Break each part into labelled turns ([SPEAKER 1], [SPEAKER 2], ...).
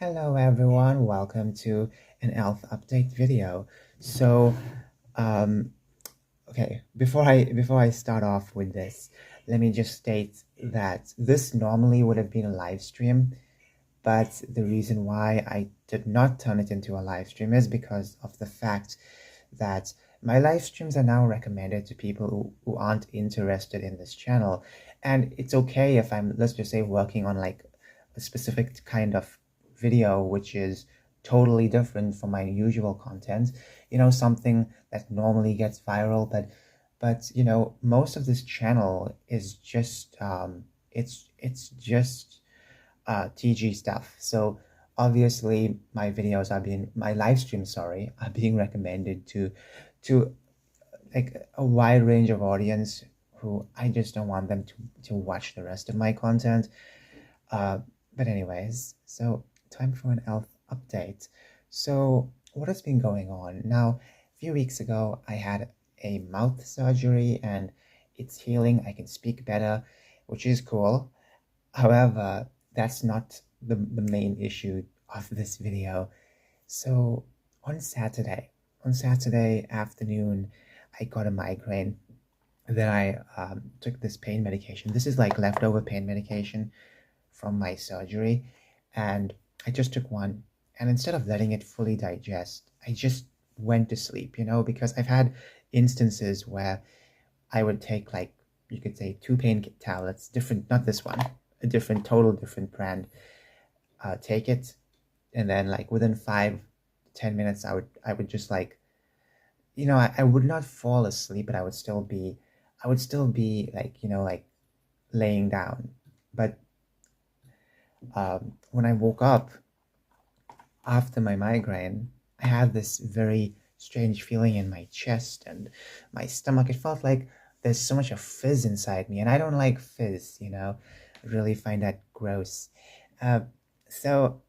[SPEAKER 1] Hello everyone, welcome to an health update video. So, um, okay, before I start off with this, let me just state that this normally would have been a live stream, but the reason why I did not turn it into a live stream is because of the fact that my live streams are now recommended to people who aren't interested in this channel. And it's okay if I'm, let's just say, working on like a specific kind of video which is totally different from my usual content, something that normally gets viral, but most of this channel is just it's just TG stuff. So obviously my live streams, sorry, are being recommended to like a wide range of audience who I just don't want them to watch the rest of my content. Uh, but anyways, so time for an health update. So what has been going on? Now, a few weeks ago, I had a mouth surgery and it's healing. I can speak better, which is cool. However, that's not the main issue of this video. So on Saturday afternoon, I got a migraine. Then I took this pain medication. This is like leftover pain medication from my surgery, and I just took one. And instead of letting it fully digest, I just went to sleep, because I've had instances where I would take, like, you could say, two pain tablets, different, not this one, a different, total different brand, take it, and then like within 5 to 10 minutes, I would just like, I would not fall asleep, but I would still be like, like laying down. But when I woke up after my migraine, I had this very strange feeling in my chest and my stomach. It felt like there's so much of fizz inside me, and I don't like fizz, I really find that gross. Uh, so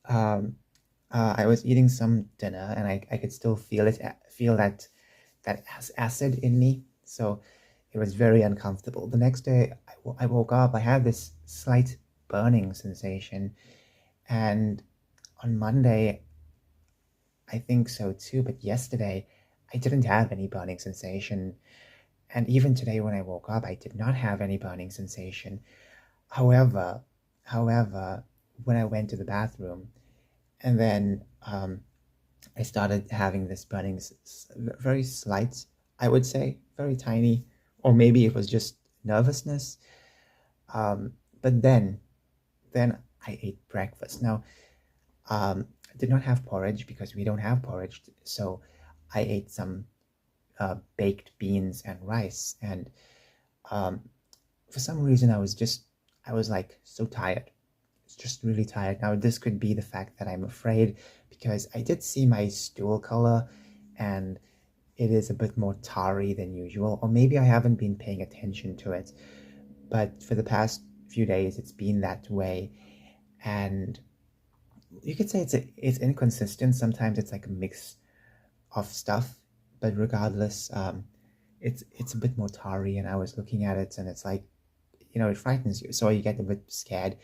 [SPEAKER 1] I was eating some dinner, and I could still feel that acid in me. So it was very uncomfortable. The next day, I woke up. I had this slight burning sensation, and on Monday, I think so too. But yesterday, I didn't have any burning sensation, and even today when I woke up, I did not have any burning sensation. However, however, when I went to the bathroom, and then I started having this burning, very slight, I would say, very tiny, or maybe it was just nervousness. Um, but then I ate breakfast. Now, I did not have porridge because we don't have porridge, so I ate some baked beans and rice. And um, for some reason, I was like so tired. It's just really tired. Now, this could be the fact that I'm afraid because I did see my stool color and it is a bit more tarry than usual, or maybe I haven't been paying attention to it. But for the past few days, it's been that way. And you could say it's inconsistent. Sometimes it's like a mix of stuff, but regardless, it's a bit more tarry. And I was looking at it, and it's like, it frightens you, so you get a bit scared,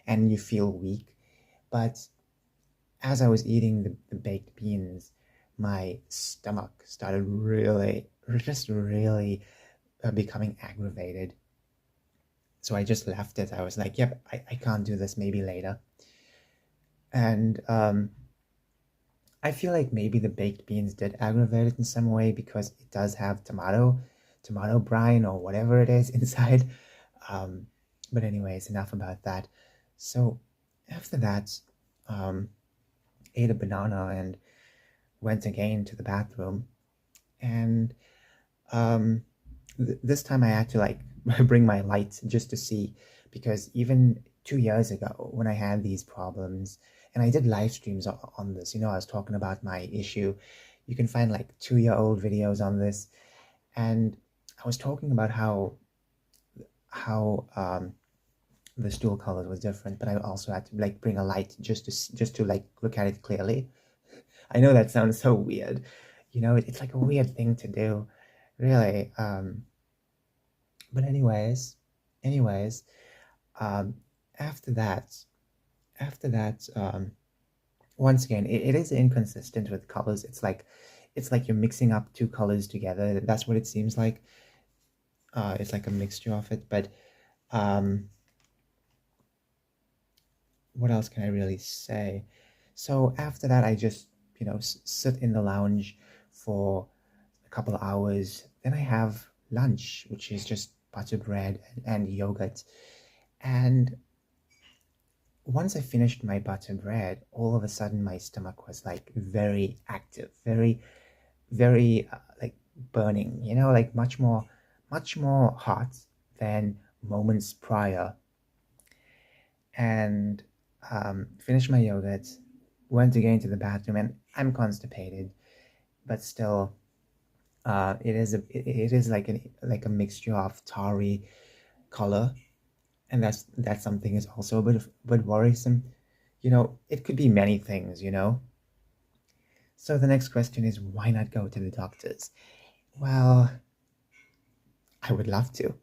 [SPEAKER 1] and you feel weak. But as I was eating the baked beans, my stomach started really, just really becoming aggravated. So I just left it. I was like, yep, I can't do this, maybe later. And I feel like maybe the baked beans did aggravate it in some way because it does have tomato brine or whatever it is inside. Um, but anyways, enough about that. So after that, um, ate a banana and went again to the bathroom. And um, this time I had to like bring my light just to see, because even 2 years ago when I had these problems, and I did live streams on this, I was talking about my issue. You can find like 2-year-old videos on this, and I was talking about how the stool color was different, but I also had to like bring a light just to like look at it clearly. I know that sounds so weird, it's like a weird thing to do, really. But anyways, um, after that, after that, once again, it is inconsistent with colors. It's like you're mixing up two colors together. That's what it seems like. It's like a mixture of it. But um, what else can I really say? So after that, I just, sit in the lounge for a couple of hours. Then I have lunch, which is just butter bread and yogurt. And once I finished my butter bread, all of a sudden my stomach was like very active, very, very like burning, like much more hot than moments prior. And finished my yogurt, went again to the bathroom, and I'm constipated, but still, it is like a mixture of tarry color, and that's something is also a bit worrisome. It could be many things. So the next question is, why not go to the doctors? Well, I would love to,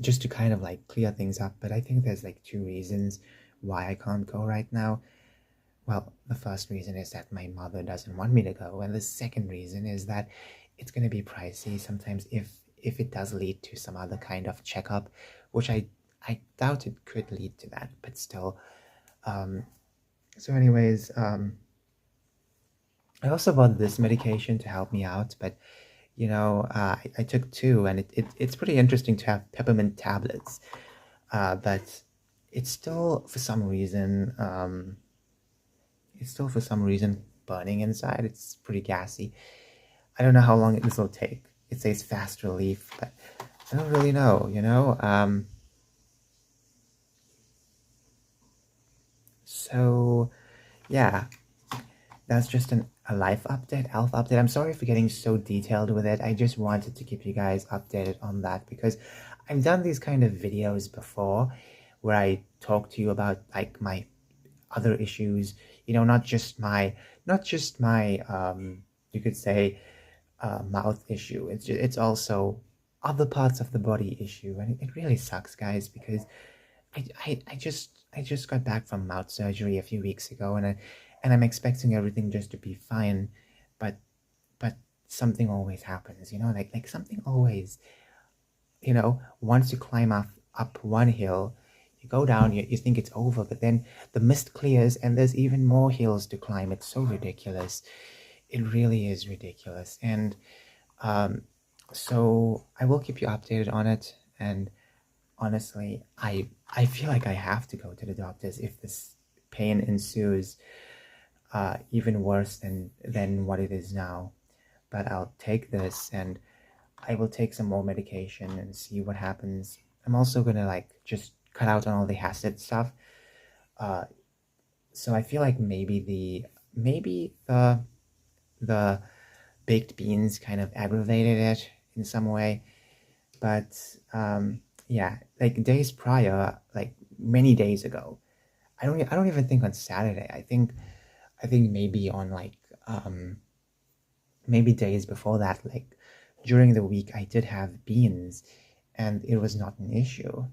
[SPEAKER 1] just to kind of like clear things up, but I think there's like two reasons why I can't go right now. Well, the first reason is that my mother doesn't want me to go, and the second reason is that it's going to be pricey sometimes if it does lead to some other kind of checkup, which I doubt it could lead to that, but still. Um, so, anyways, I also bought this medication to help me out, but I took two, and it's pretty interesting to have peppermint tablets, but it's still for some reason. It's still for some reason burning inside. It's pretty gassy. I don't know how long this will take. It says fast relief, but I don't really know. So yeah, that's just a life update, health update. I'm sorry for getting so detailed with it. I just wanted to keep you guys updated on that because I've done these kind of videos before where I talk to you about like my other issues, not just my you could say mouth issue. It's also other parts of the body issue, and it really sucks, guys, because I just got back from mouth surgery a few weeks ago, and I'm expecting everything just to be fine, but but something always happens, like something always, once you climb up one hill, you go down, you think it's over, but then the mist clears and there's even more hills to climb. It's so ridiculous. It really is ridiculous. And um, so I will keep you updated on it. And honestly, I feel like I have to go to the doctors if this pain ensues, even worse than what it is now. But I'll take this, and I will take some more medication and see what happens. I'm also gonna like just cut out on all the acid stuff. Uh, so I feel like maybe the baked beans kind of aggravated it in some way. But yeah, like days prior, like many days ago, I don't even think on Saturday. I think maybe on like maybe days before that, like during the week, I did have beans, and it was not an issue.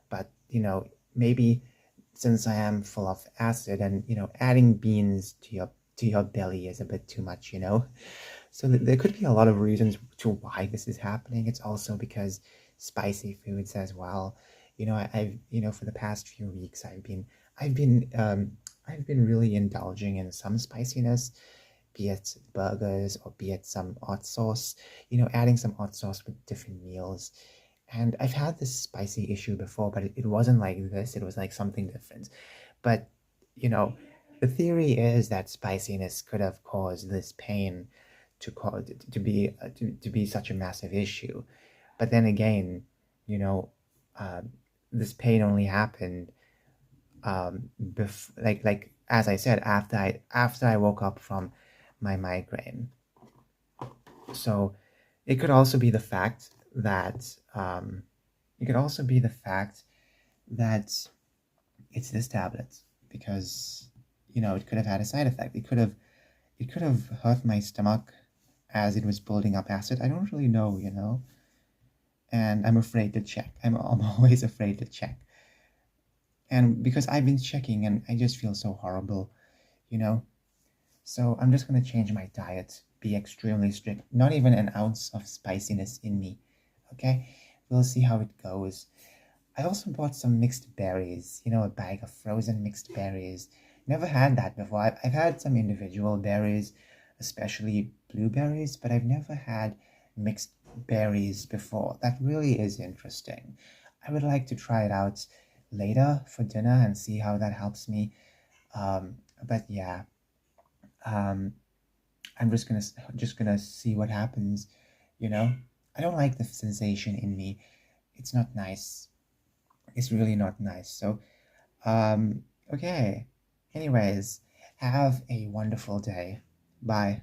[SPEAKER 1] But maybe since I am full of acid, and adding beans to your belly is a bit too much. So there could be a lot of reasons to why this is happening. It's also because spicy foods as well. I've for the past few weeks I've been I've been really indulging in some spiciness, be it burgers or be it some hot sauce. Adding some hot sauce with different meals. And I've had this spicy issue before, but it wasn't like this. It was like something different. But you know, the theory is that spiciness could have caused this pain to be such a massive issue. But then again, you know, uh, this pain only happened like as I said, after I woke up from my migraine. So it could also be the fact that it could also be the fact that it's this tablet, because it could have had a side effect. It could have hurt my stomach as it was building up acid. I don't really know, and I'm afraid to check. I'm always afraid to check. And because I've been checking and I just feel so horrible, you know. So I'm just gonna change my diet, be extremely strict, not even an ounce of spiciness in me. Okay, we'll see how it goes. I also bought some mixed berries, a bag of frozen mixed berries. Never had that before. I've had some individual berries, especially blueberries, but I've never had mixed berries before. That really is interesting. I would like to try it out later for dinner and see how that helps me. But yeah, um, I'm just gonna see what happens. You know, I don't like the sensation in me. It's not nice. It's really not nice. So, okay. Anyways, have a wonderful day. Bye.